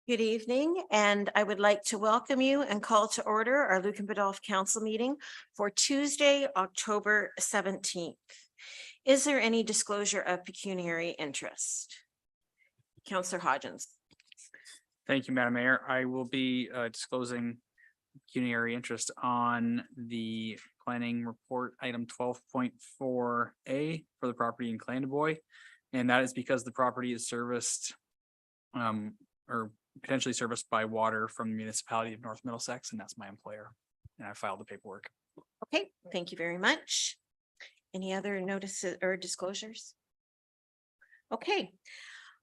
Good evening, and I would like to welcome you and call to order our Lucan Biddulph Council meeting for Tuesday, October 17th. Is there any disclosure of pecuniary interest? Councillor Hodgins. Thank you, Madam Mayor. I will be disclosing pecuniary interest on the planning report item 12.4A for the property in Clandeboye. And that is because the property is serviced or potentially serviced by water from the municipality of North Middlesex, and that's my employer. And I filed the paperwork. Okay, thank you very much. Any other notices or disclosures? Okay.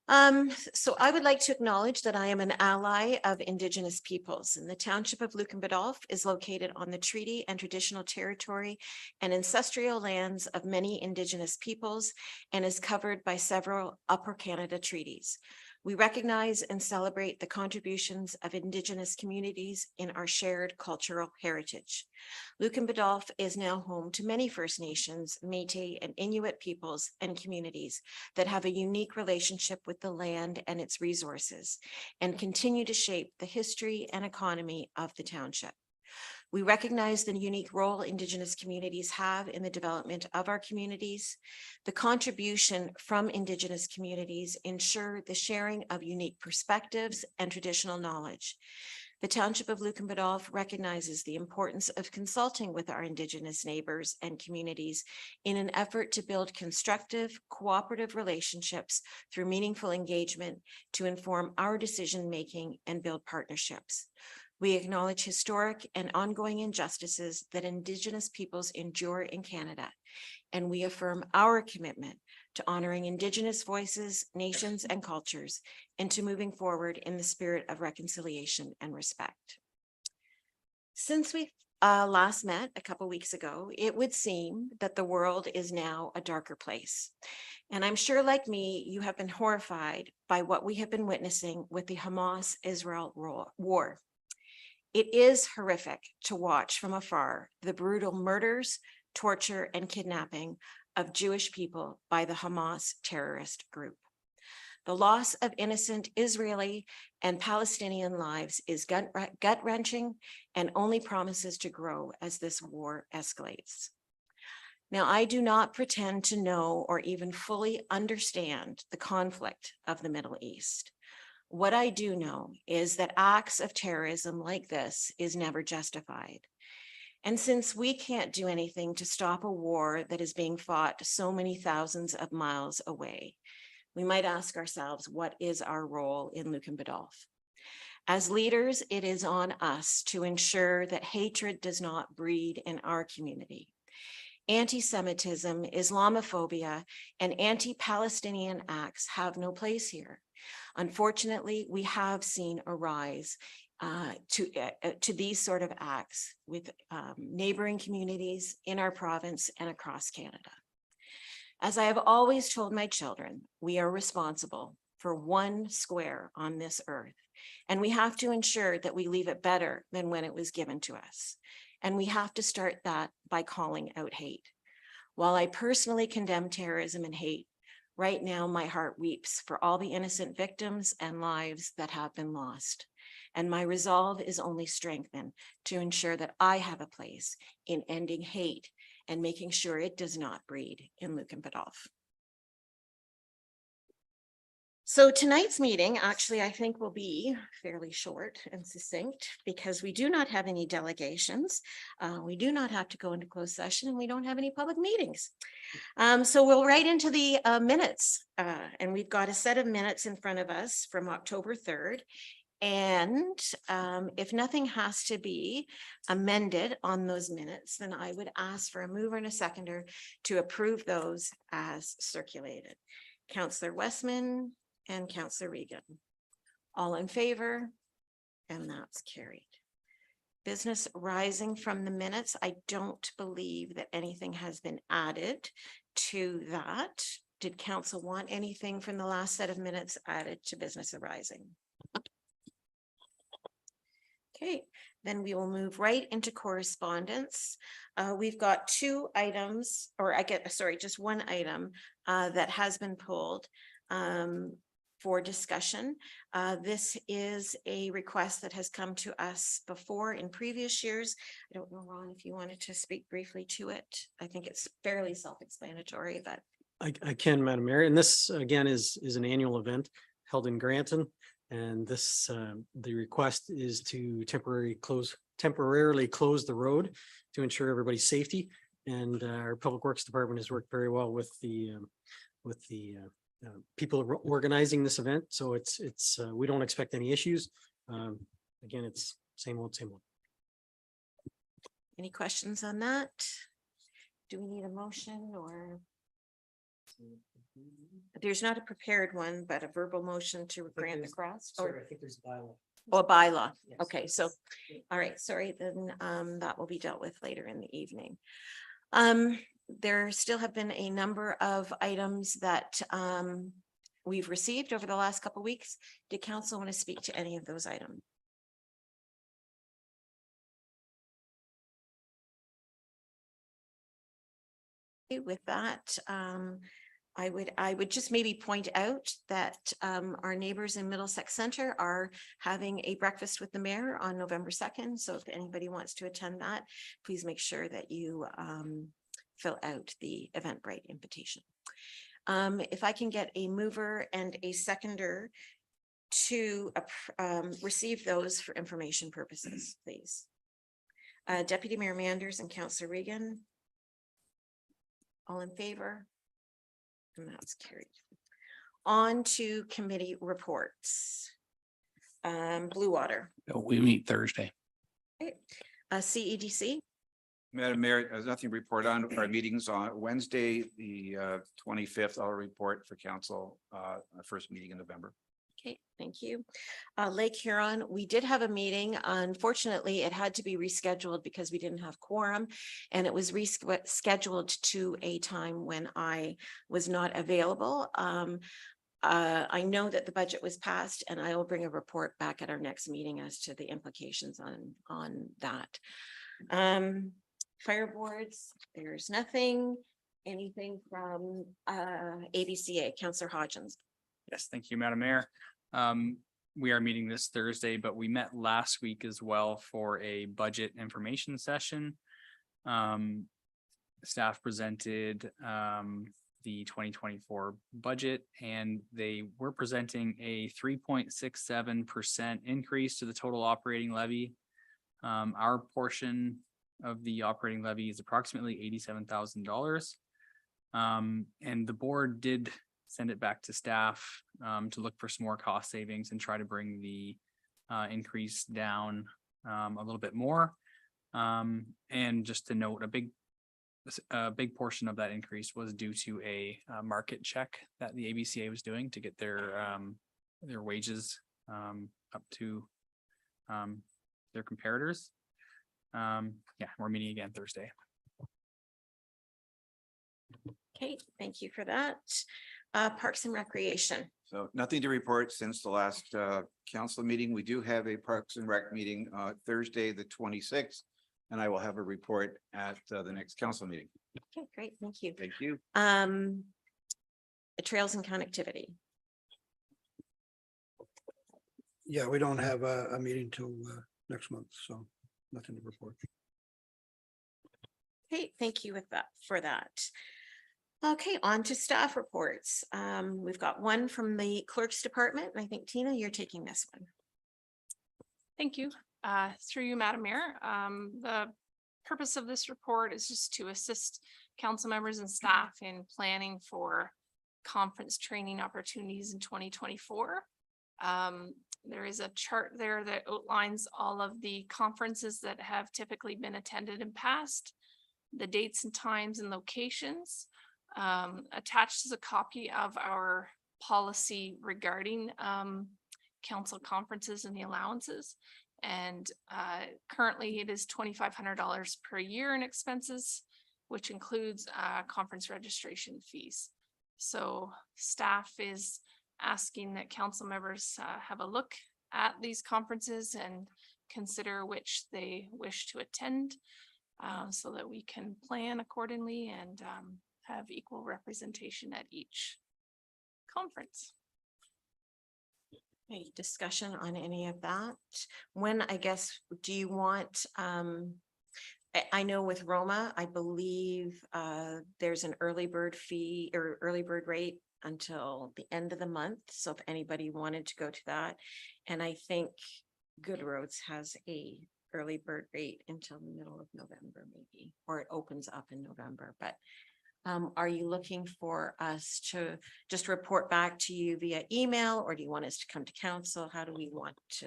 So I would like to acknowledge that I am an ally of Indigenous peoples, and the township of Lucan Biddulph is located on the treaty and traditional territory and ancestral lands of many Indigenous peoples and is covered by several Upper Canada treaties. We recognize and celebrate the contributions of Indigenous communities in our shared cultural heritage. Lucan Biddulph is now home to many First Nations, Métis, and Inuit peoples and communities that have a unique relationship with the land and its resources and continue to shape the history and economy of the township. We recognize the unique role Indigenous communities have in the development of our communities. The contribution from Indigenous communities ensure the sharing of unique perspectives and traditional knowledge. The Township of Lucan Biddulph recognizes the importance of consulting with our Indigenous neighbors and communities in an effort to build constructive, cooperative relationships through meaningful engagement to inform our decision-making and build partnerships. We acknowledge historic and ongoing injustices that Indigenous peoples endure in Canada, and we affirm our commitment to honoring Indigenous voices, nations, and cultures, and to moving forward in the spirit of reconciliation and respect. Since we last met a couple weeks ago, it would seem that the world is now a darker place. And I'm sure, like me, you have been horrified by what we have been witnessing with the Hamas-Israel war. It is horrific to watch from afar the brutal murders, torture, and kidnapping of Jewish people by the Hamas terrorist group. The loss of innocent Israeli and Palestinian lives is gut-wrenching and only promises to grow as this war escalates. Now, I do not pretend to know or even fully understand the conflict of the Middle East. What I do know is that acts of terrorism like this is never justified. And since we can't do anything to stop a war that is being fought so many thousands of miles away, we might ask ourselves, what is our role in Lucan Biddulph? As leaders, it is on us to ensure that hatred does not breed in our community. Anti-Semitism, Islamophobia, and anti-Palestinian acts have no place here. Unfortunately, we have seen a rise to these sort of acts with neighboring communities in our province and across Canada. As I have always told my children, we are responsible for one square on this earth, and we have to ensure that we leave it better than when it was given to us. And we have to start that by calling out hate. While I personally condemn terrorism and hate, right now my heart weeps for all the innocent victims and lives that have been lost. And my resolve is only strengthened to ensure that I have a place in ending hate and making sure it does not breed in Lucan Biddulph. So tonight's meeting, actually, I think will be fairly short and succinct because we do not have any delegations. We do not have to go into closed session and we don't have any public meetings. So we'll right into the minutes and we've got a set of minutes in front of us from October 3rd. And if nothing has to be amended on those minutes, then I would ask for a mover and a seconder to approve those as circulated. Councillor Westman and Councillor Regan. All in favor? And that's carried. Business rising from the minutes. I don't believe that anything has been added to that. Did council want anything from the last set of minutes added to business arising? Okay, then we will move right into correspondence. We've got two items, or just one item that has been pulled for discussion. This is a request that has come to us before in previous years. I don't know, Ron, if you wanted to speak briefly to it. I think it's fairly self-explanatory, but I can, Madam Mayor, and this again is an annual event held in Granton. And this, the request is to temporarily close the road to ensure everybody's safety. And our Public Works Department has worked very well with the people organizing this event. So it's we don't expect any issues. Again, it's same old, same old. any questions on that? Do we need a motion or? There's not a prepared one, but a verbal motion to grant the cross or I think there's a bylaw. a bylaw. Yes. Okay, so, all right, sorry, then that will be dealt with later in the evening. There still have been a number of items that we've received over the last couple of weeks. Did council want to speak to any of those items? Okay, with that, I would just maybe point out that our neighbors in Middlesex Center are having a breakfast with the mayor on November 2nd. So if anybody wants to attend that, please make sure that you fill out the Eventbrite invitation. If I can get a mover and a seconder to receive those for information purposes, please. Deputy Mayor Manders and Councillor Regan. All in favor? And that's carried. On to committee reports. Blue Water, We meet Thursday. CEDC, Madam Mayor, there's nothing to report on our meetings on Wednesday, the 25th. I'll report for council, our first meeting in November. okay, thank you. Lake Huron, we did have a meeting. Unfortunately, it had to be rescheduled because we didn't have quorum. And it was rescheduled to a time when I was not available. I know that the budget was passed and I will bring a report back at our next meeting as to the implications on that. Fire boards, there's nothing, anything from ABCA, Councillor Hodgins. Yes, thank you, Madam Mayor. We are meeting this Thursday, but we met last week as well for a budget information session. Staff presented the 2024 budget and they were presenting a 3.67% increase to the total operating levy. Our portion of the operating levy is approximately $87,000. And the board did send it back to staff to look for some more cost savings and try to bring the increase down a little bit more. And just to note, a big portion of that increase was due to a market check that the ABCA was doing to get their wages up to their comparators. Yeah, we're meeting again Thursday. Okay, thank you for that. Parks and Recreation. So nothing to report since the last council meeting. We do have a Parks and Rec meeting Thursday, the 26th, and I will have a report at the next council meeting. Okay, great, thank you. Thank you. Trails and Connectivity. Yeah, we don't have a meeting till next month, so nothing to report. Okay, thank you for that. Okay, on to staff reports. We've got one from the clerk's department, and I think Tina, you're taking this one. Thank you. Through you, Madam Mayor. The purpose of this report is just to assist council members and staff in planning for conference training opportunities in 2024. There is a chart there that outlines all of the conferences that have typically been attended in past, the dates and times and locations. Attached is a copy of our policy regarding council conferences and the allowances. And currently it is $2,500 per year in expenses, which includes conference registration fees. So staff is asking that council members have a look at these conferences and consider which they wish to attend so that we can plan accordingly and have equal representation at each conference. Any discussion on any of that? When, I guess, do you want, I know with Roma, I believe there's an early bird fee or early bird rate until the end of the month. So if anybody wanted to go to that, and I think Good Roads has a early bird rate until the middle of November, maybe, or it opens up in November, but are you looking for us to just report back to you via email, or do you want us to come to council? How do we want to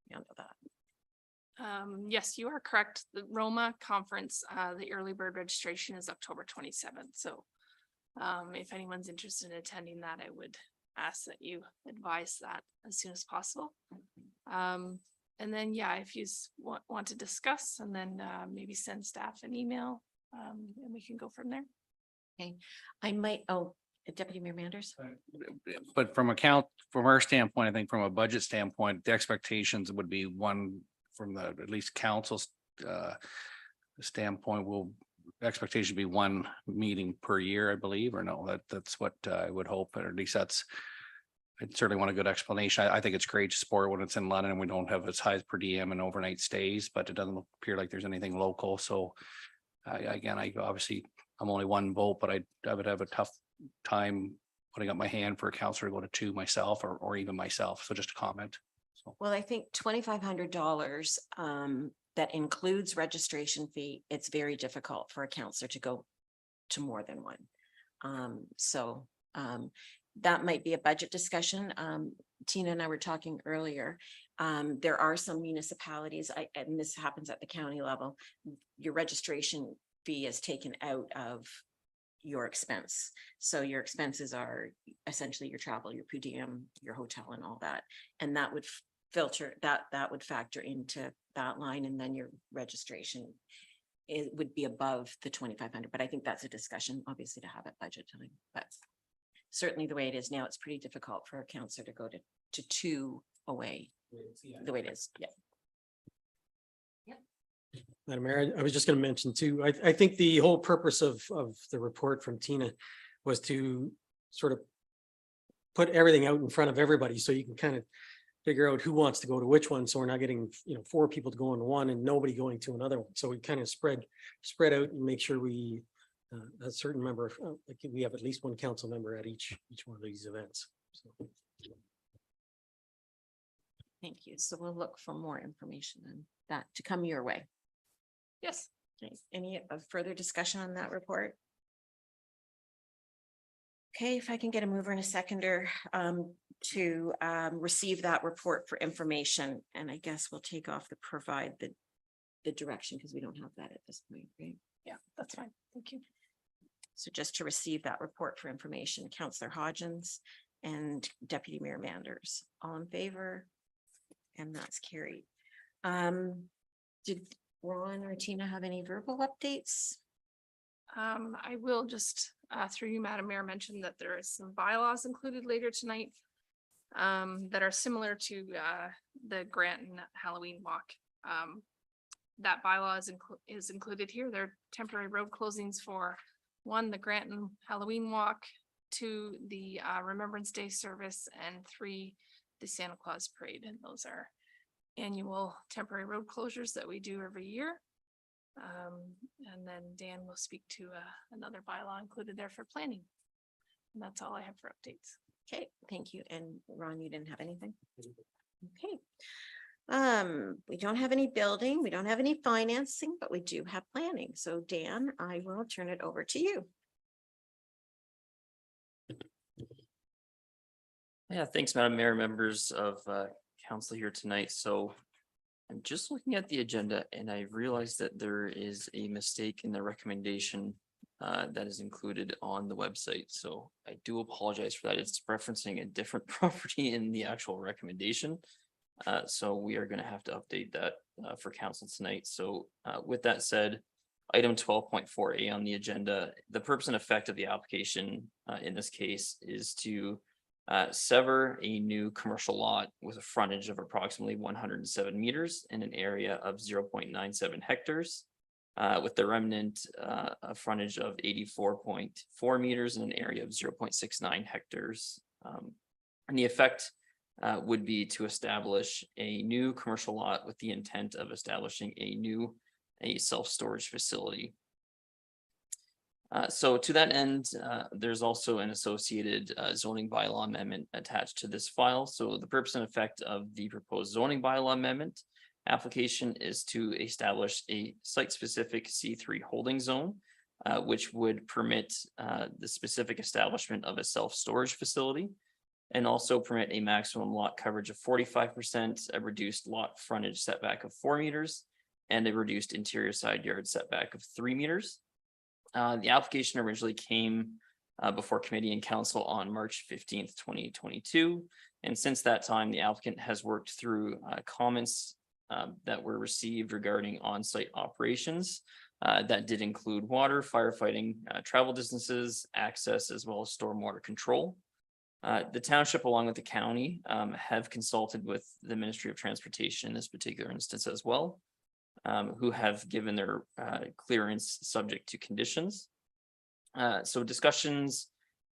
handle that? Yes, you are correct. The Roma conference, the early bird registration is October 27th. So if anyone's interested in attending that, I would ask that you advise that as soon as possible. And then, yeah, if you want to discuss, and then maybe send staff an email, and we can go from there. Okay, I might, oh, Deputy Mayor Manders. But from our standpoint, I think from a budget standpoint, the expectations would be one from the, at least council's standpoint, expectation be one meeting per year, I believe, or no, that's what I would hope, or at least that's, I certainly want a good explanation. I think it's great to support when it's in London and we don't have as high as per diem and overnight stays, but it doesn't appear like there's anything local. So I'm only one vote, but I would have a tough time putting up my hand for a counselor to go to two myself, or even myself. So just a comment. So Well, I think $2,500 that includes registration fee. It's very difficult for a counselor to go to more than one. So that might be a budget discussion. Tina and I were talking earlier. There are some municipalities, and this happens at the county level, your registration fee is taken out of your expense. So your expenses are essentially your travel, your per diem, your hotel and all that. And that would filter, that would factor into that line, and then your registration would be above the 2,500. But I think that's a discussion, obviously, to have at budget time. But certainly the way it is now, it's pretty difficult for a counselor to go to two away the way it is. Yeah. Madam Mayor, I was just going to mention too, I think the whole purpose of the report from Tina was to sort of put everything out in front of everybody, so you can kind of figure out who wants to go to which one. So we're not getting, 4 people to go into one and nobody going to another one. So we kind of spread out and make sure we a certain member, like we have at least one council member at each one of these events. So. Thank you. So we'll look for more information on that to come your way. Yes. Okay, any further discussion on that report? Okay, if I can get a mover and a seconder to receive that report for information, and I guess we'll take off the provide the direction, because we don't have that at this point, right? Yeah, that's fine. Thank you. So just to receive that report for information, Councillor Hodgins and Deputy Mayor Manders, all in favor? And that's carried. Did Ron or Tina have any verbal updates? I will just, through you, Madam Mayor, mention that there is some bylaws included later tonight that are similar to the Granton Halloween Walk. That bylaw is included here. There are temporary road closings for 1, the Granton Halloween Walk, 2, the Remembrance Day service, and 3, the Santa Claus Parade. And those are annual temporary road closures that we do every year. And then Dan will speak to another bylaw included there for planning. And that's all I have for updates. Okay, thank you. And Ron, you didn't have anything? Okay. We don't have any building, we don't have any financing, but we do have planning. So Dan, I will turn it over to you. Yeah, thanks, Madam Mayor, members of council here tonight. So I'm just looking at the agenda and I realized that there is a mistake in the recommendation that is included on the website. So I do apologize for that. It's referencing a different property in the actual recommendation. So we are going to have to update that for council tonight. So with that said, item 12.4A on the agenda, the purpose and effect of the application in this case is to sever a new commercial lot with a frontage of approximately 107 meters in an area of 0.97 hectares with the remnant a frontage of 84.4 meters in an area of 0.69 hectares. And the effect would be to establish a new commercial lot with the intent of establishing a self-storage facility. So to that end, there's also an associated zoning bylaw amendment attached to this file. So the purpose and effect of the proposed zoning bylaw amendment application is to establish a site-specific C3 holding zone, which would permit the specific establishment of a self-storage facility, and also permit a maximum lot coverage of 45%, a reduced lot frontage setback of 4 meters, and a reduced interior side yard setback of 3 meters. The application originally came before committee and council on March 15th, 2022. And since that time, the applicant has worked through comments that were received regarding on-site operations. That did include water, firefighting, travel distances, access, as well as stormwater control. The township, along with the county, have consulted with the Ministry of Transportation in this particular instance as well, who have given their clearance subject to conditions. So discussions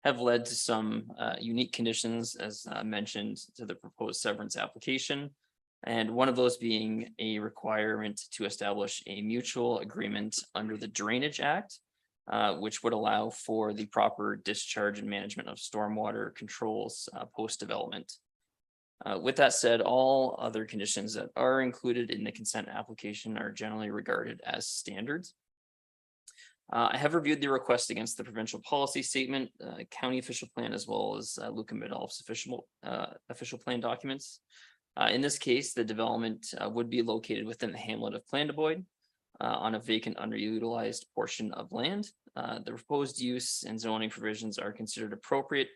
have led to some unique conditions, as mentioned, to the proposed severance application. And one of those being a requirement to establish a mutual agreement under the Drainage Act, which would allow for the proper discharge and management of stormwater controls post-development. With that said, all other conditions that are included in the consent application are generally regarded as standards. I have reviewed the request against the provincial policy statement, county official plan, as well as Lucan Biddulph's official plan documents. In this case, the development would be located within the hamlet of Clandeboye on a vacant underutilized portion of land. The proposed use and zoning provisions are considered appropriate,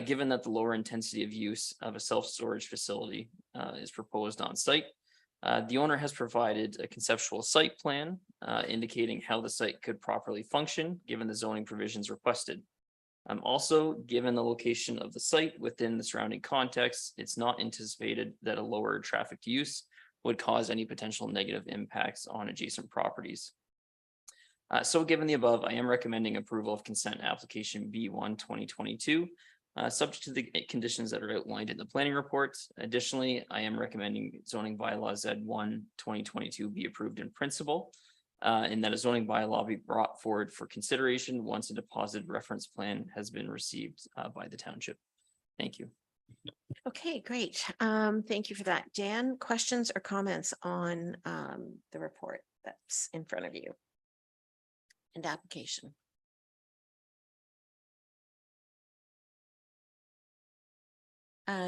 given that the lower intensity of use of a self-storage facility is proposed on site. The owner has provided a conceptual site plan indicating how the site could properly function, given the zoning provisions requested. Also, given the location of the site within the surrounding context, it's not anticipated that a lower traffic use would cause any potential negative impacts on adjacent properties. So given the above, I am recommending approval of consent application B1 2022, subject to the conditions that are outlined in the planning report. Additionally, I am recommending zoning bylaw Z1 2022 be approved in principle, and that a zoning bylaw be brought forward for consideration once a deposited reference plan has been received by the township. Thank you. Okay, great. Thank you for that. Dan, questions or comments on the report that's in front of you? And application.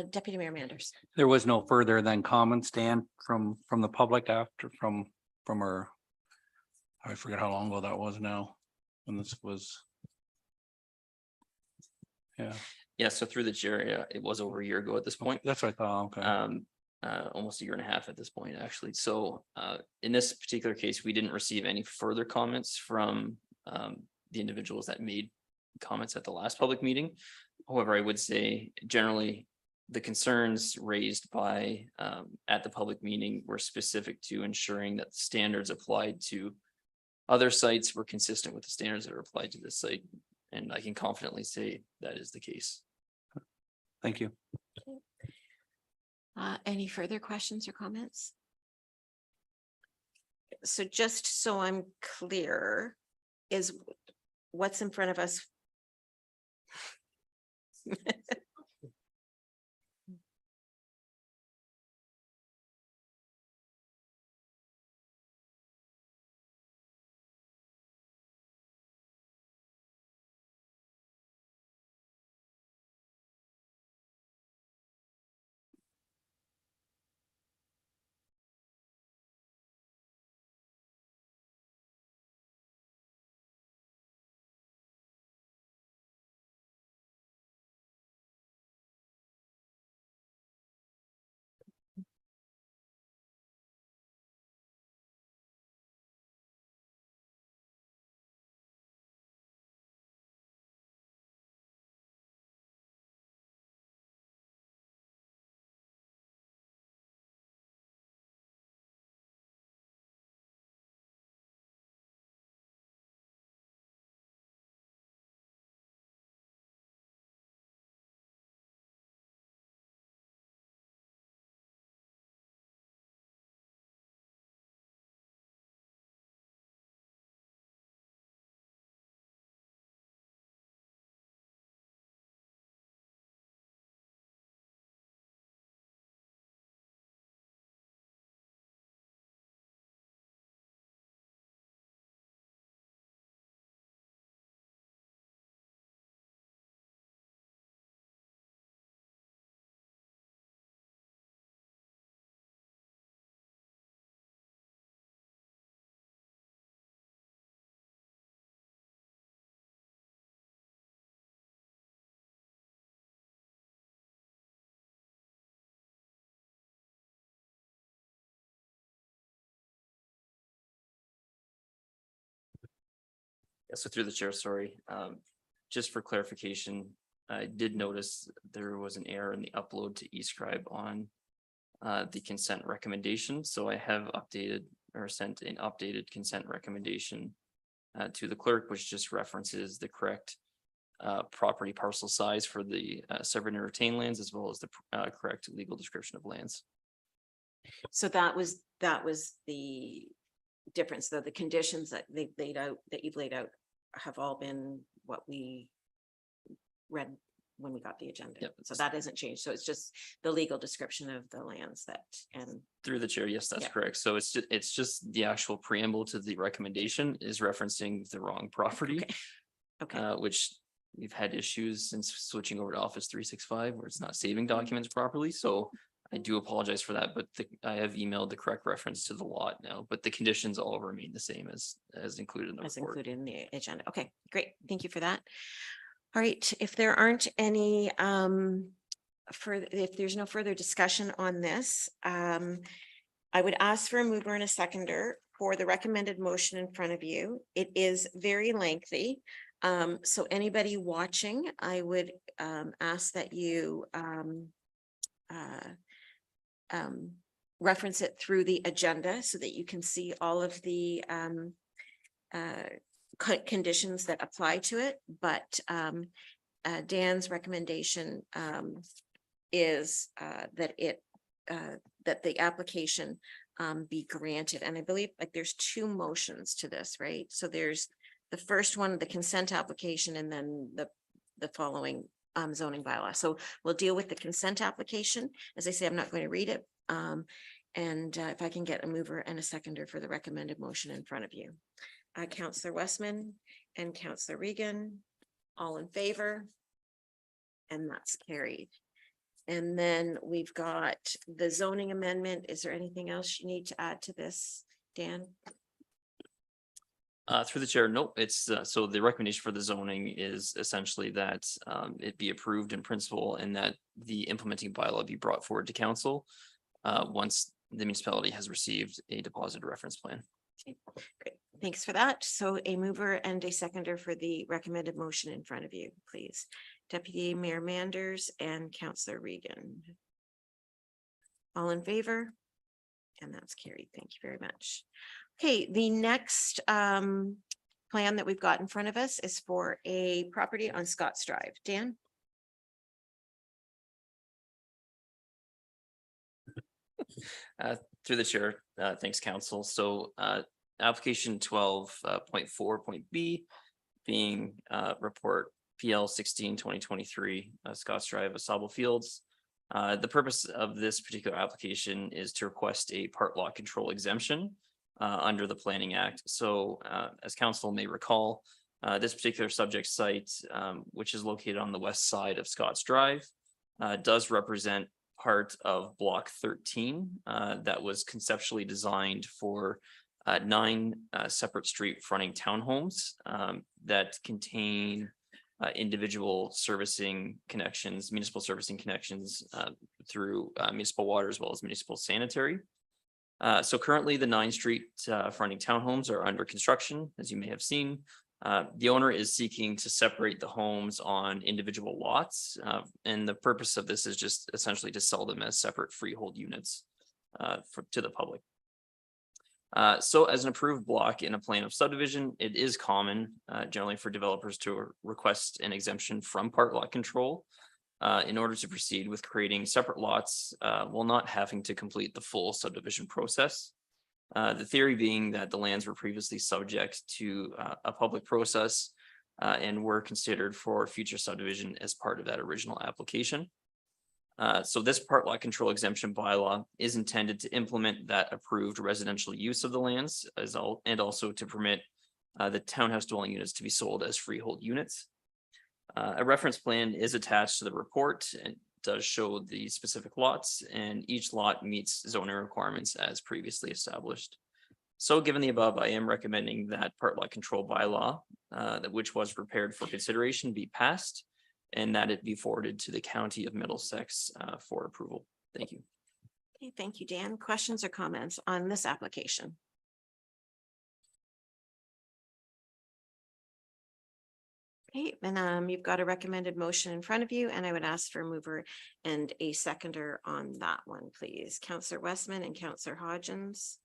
Deputy Mayor Manders. There was no further than comments, Dan, from the public after from our. I forget how long ago that was now, when this was. Yeah, Yeah, so through the chair, it was over a year ago at this point. that's what I thought, okay. Almost a year and a half at this point, actually. So in this particular case, we didn't receive any further comments from the individuals that made comments at the last public meeting. However, I would say generally the concerns raised by at the public meeting were specific to ensuring that the standards applied to other sites were consistent with the standards that are applied to this site. And I can confidently say that is the case. Thank you. Any further questions or comments? So just so I'm clear, is what's in front of us? Yeah, so through the chair, sorry, just for clarification, I did notice there was an error in the upload to eScribe on the consent recommendation, so I have updated or sent an updated consent recommendation to the clerk, which just references the correct property parcel size for the severed and retained lands, as well as the correct legal description of lands. So that was the difference, though. The conditions that they laid out, that you've laid out, have all been what we read when we got the agenda. Yep. So that hasn't changed. So it's just the legal description of the lands that, and Through the chair, yes, that's Yeah. correct. So it's just the actual preamble to the recommendation is referencing the wrong property. okay. Which we've had issues since switching over to Office 365 where it's not saving documents properly. So I do apologize for that, but I have emailed the correct reference to the lot now, but the conditions all remain the same as included in the As report. included in the agenda. Okay, great. Thank you for that. All right, if there aren't any if there's no further discussion on this, I would ask for a mover and a seconder for the recommended motion in front of you. It is very lengthy. So anybody watching, I would ask that you reference it through the agenda so that you can see all of the conditions that apply to it, but Dan's recommendation is that the application be granted. And I believe like there's two motions to this, right? So there's the first one, the consent application, and then the following zoning bylaw. So we'll deal with the consent application. As I say, I'm not going to read it. And if I can get a mover and a seconder for the recommended motion in front of you. Councillor Westman and Councillor Regan, all in favor? And that's carried. And then we've got the zoning amendment. Is there anything else you need to add to this, Dan? Through the chair, nope, it's so the recommendation for the zoning is essentially that it be approved in principle and that the implementing bylaw be brought forward to council once the municipality has received a deposited reference plan. Okay, great. Thanks for that. So a mover and a seconder for the recommended motion in front of you, please. Deputy Mayor Manders and Councillor Regan. All in favor? And that's carried. Thank you very much. Okay, the next plan that we've got in front of us is for a property on Scotts Drive. Dan? Through the chair, thanks, council. So application 12.4.b being report PL 16/2023 Scotts Drive, Asable Fields. The purpose of this particular application is to request a part lot control exemption under the Planning Act. So as council may recall, this particular subject site, which is located on the west side of Scotts Drive, does represent part of block 13 that was conceptually designed for 9 separate street fronting townhomes that contain individual servicing connections, municipal servicing connections through municipal water as well as municipal sanitary. So currently the 9 street fronting townhomes are under construction, as you may have seen. The owner is seeking to separate the homes on individual lots. And the purpose of this is just essentially to sell them as separate freehold units to the public. So as an approved block in a plan of subdivision, it is common generally for developers to request an exemption from part lot control in order to proceed with creating separate lots while not having to complete the full subdivision process. The theory being that the lands were previously subject to a public process and were considered for future subdivision as part of that original application. So this part lot control exemption bylaw is intended to implement that approved residential use of the lands and also to permit the townhouse dwelling units to be sold as freehold units. A reference plan is attached to the report and does show the specific lots, and each lot meets zoning requirements as previously established. So given the above, I am recommending that part lot control bylaw, which was prepared for consideration, be passed and that it be forwarded to the County of Middlesex for approval. Thank you. Okay, thank you, Dan. Questions or comments on this application? Okay, and you've got a recommended motion in front of you, and I would ask for a mover and a seconder on that one, please. Counselor Westman and Counselor Hodgins.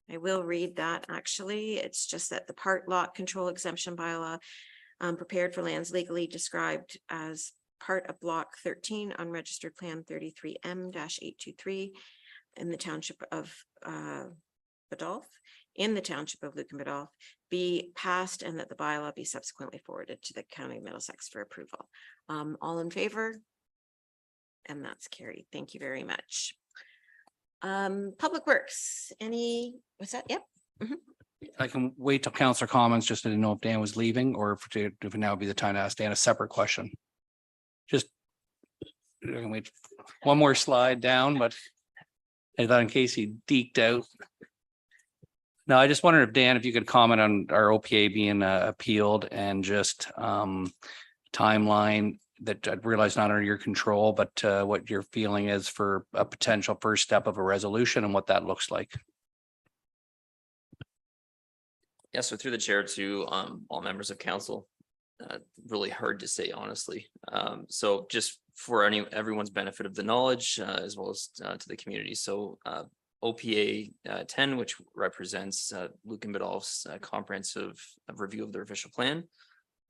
I will read that actually. It's just that the part lot control exemption bylaw prepared for lands legally described as part of block 13 on registered plan 33M-823 in the township of Biddulph, in the township of Lucan Biddulph, be passed and that the bylaw be subsequently forwarded to the County of Middlesex for approval. All in favor? And that's carried. Thank you very much. Public Works, what's that? Yep. I can wait till councillor comments, just to know if Dan was leaving or if it would now be the time to ask Dan a separate question. Just I can wait one more slide down, but I thought in case he deked out. No, I just wondered if Dan, if you could comment on our OPA being appealed and just timeline that I realize not under your control, but what your feeling is for a potential first step of a resolution and what that looks like. Yeah, so through the chair to all members of council, really hard to say, honestly. So just for everyone's benefit of the knowledge, as well as to the community. So OPA 10, which represents Lucan Biddulph's comprehensive review of their official plan.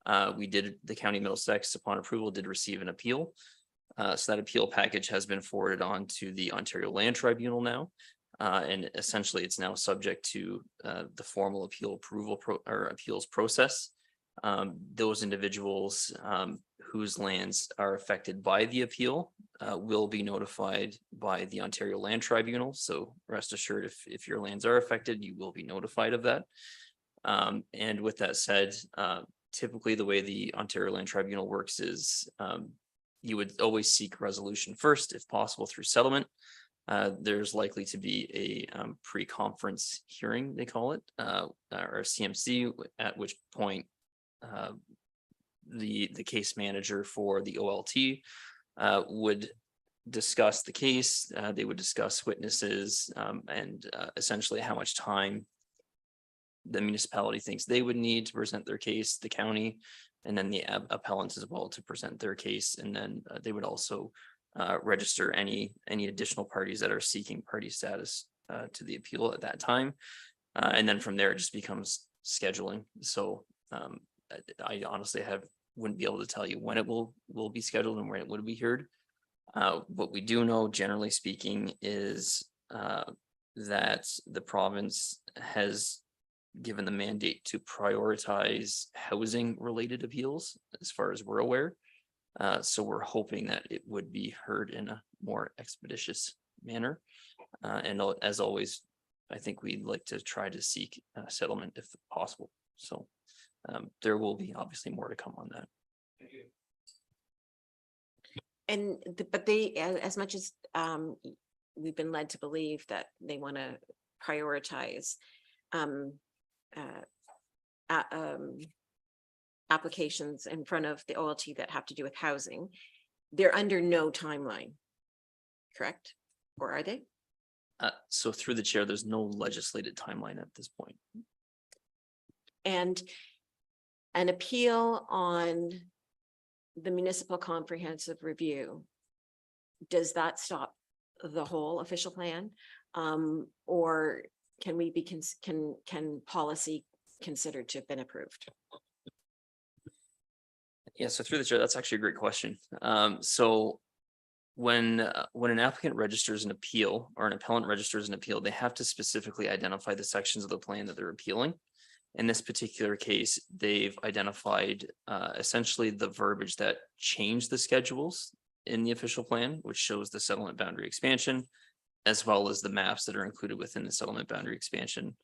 The County of Middlesex, upon approval, did receive an appeal. So that appeal package has been forwarded on to the Ontario Land Tribunal now. And essentially it's now subject to the formal appeals process. Those individuals whose lands are affected by the appeal will be notified by the Ontario Land Tribunal. So rest assured, if your lands are affected, you will be notified of that. And with that said, typically the way the Ontario Land Tribunal works is you would always seek resolution first, if possible, through settlement. There's likely to be a pre-conference hearing, they call it, or a CMC, at which point the case manager for the OLT would discuss the case. They would discuss witnesses and essentially how much time the municipality thinks they would need to present their case, the county, and then the appellants as well to present their case. And then they would also register any additional parties that are seeking party status to the appeal at that time. And then from there, it just becomes scheduling. So I honestly wouldn't be able to tell you when it will be scheduled and when it would be heard. What we do know, generally speaking, is that the province has given the mandate to prioritize housing related appeals, as far as we're aware. So we're hoping that it would be heard in a more expeditious manner. And as always, I think we'd like to try to seek settlement if possible. So there will be obviously more to come on that. And but they, as much as we've been led to believe that they want to prioritize applications in front of the OLT that have to do with housing, they're under no timeline, correct? Or are they? So through the chair, there's no legislated timeline at this point. And an appeal on the municipal comprehensive review, does that stop the whole official plan? Or can we be, can policy considered to have been approved? Yeah, so through the chair, that's actually a great question. So when an applicant registers an appeal or an appellant registers an appeal, they have to specifically identify the sections of the plan that they're appealing. In this particular case, they've identified essentially the verbiage that changed the schedules in the official plan, which shows the settlement boundary expansion, as well as the maps that are included within the settlement boundary expansion.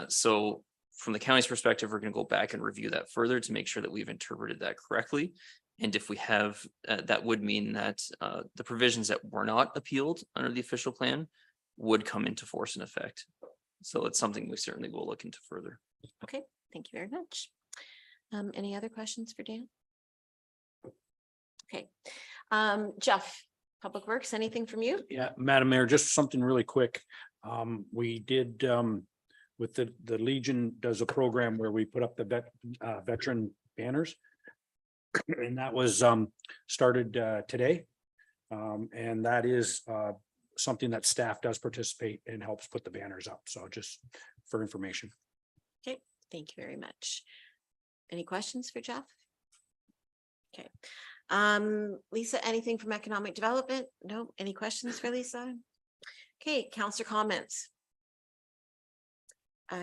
So from the county's perspective, we're going to go back and review that further to make sure that we've interpreted that correctly. And if we have, that would mean that the provisions that were not appealed under the official plan would come into force and effect. So it's something we certainly will look into further. Okay, thank you very much. Any other questions for Dan? Okay, Jeff, Public Works, anything from you? Yeah, Madam Mayor, just something really quick. We did with the Legion does a program where we put up the veteran banners. And that was started today. And that is something that staff does participate and helps put the banners up. So just for information. Okay, thank you very much. Any questions for Jeff? Okay, Lisa, anything from economic development? No, any questions for Lisa? Okay, councillor comments.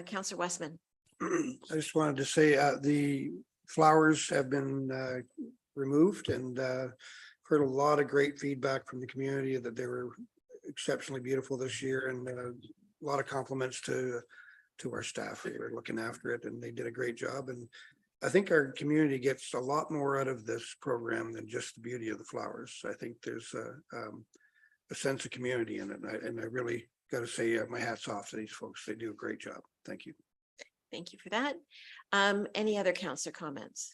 Councillor Westman. I just wanted to say, the flowers have been removed and heard a lot of great feedback from the community that they were exceptionally beautiful this year, and a lot of compliments to our staff who were looking after it, and they did a great job. And I think our community gets a lot more out of this program than just the beauty of the flowers. I think there's a sense of community in it, and I really got to say my hat's off to these folks. They do a great job. Thank you. Thank you for that. Any other councillor comments?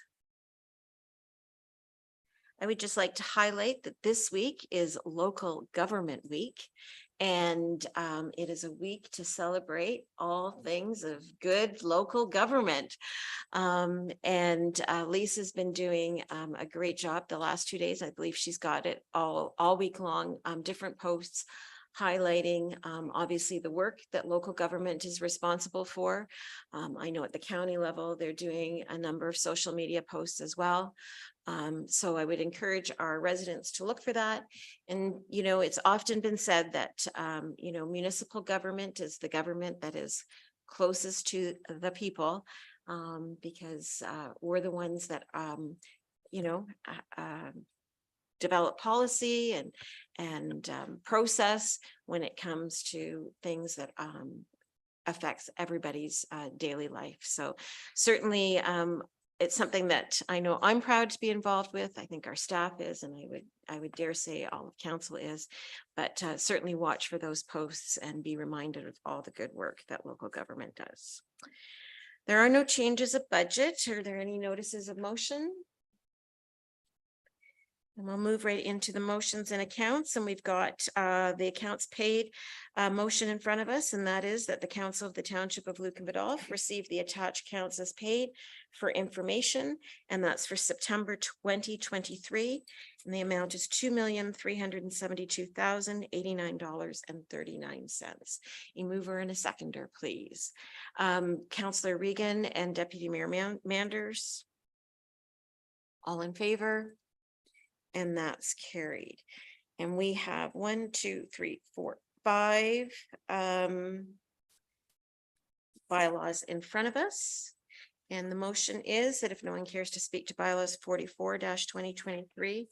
I would just like to highlight that this week is local government week. And it is a week to all things of good local government. Lisa's been doing a great job the last 2 days. I believe she's got it all week long, different posts highlighting obviously the work that local government is responsible for. I know at the county level, they're doing a number of social media posts as well. So I would encourage our residents to look for that. And, you know, it's often been said that, you know, municipal government is the government that is closest to the people, because we're the ones that, you know, develop policy and process when it comes to things that affects everybody's daily life. So certainly it's something that I know I'm proud to be involved with. I think our staff is, and I would dare say all of council is, but certainly watch for those posts and be reminded of all the good work that local government does. There are no changes of budget. Are there any notices of motion? And we'll move right into the motions and accounts, and we've got the accounts paid motion in front of us, and that is that the Council of the Township of Lucan Biddulph receive the attached accounts as paid for information, and that's for September 2023, and the amount is $2,372,089.39. A mover and a seconder, please. Councillor Regan and Deputy Mayor Manders. All in favor? And that's carried. And we have 1, 2, 3, 4, 5 bylaws in front of us. And the motion is that if no one cares to speak to bylaws 44-2023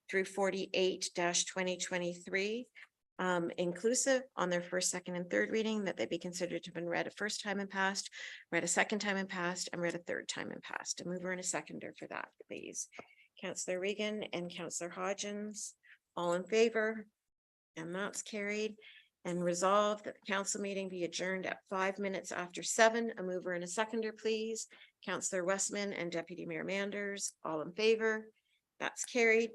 through 48-2023, inclusive on their first, second, and third reading, that they be considered to have been read a first time and passed, read a second time and passed, and read a third time and passed. A mover and a seconder for that, please. Councillor Regan and Councillor Hodgins, all in favor? And that's carried. And resolved that the council meeting be adjourned at 5 minutes after 7. A mover and a seconder, please. Councillor Westman and Deputy Mayor Manders, all in favor? That's carried.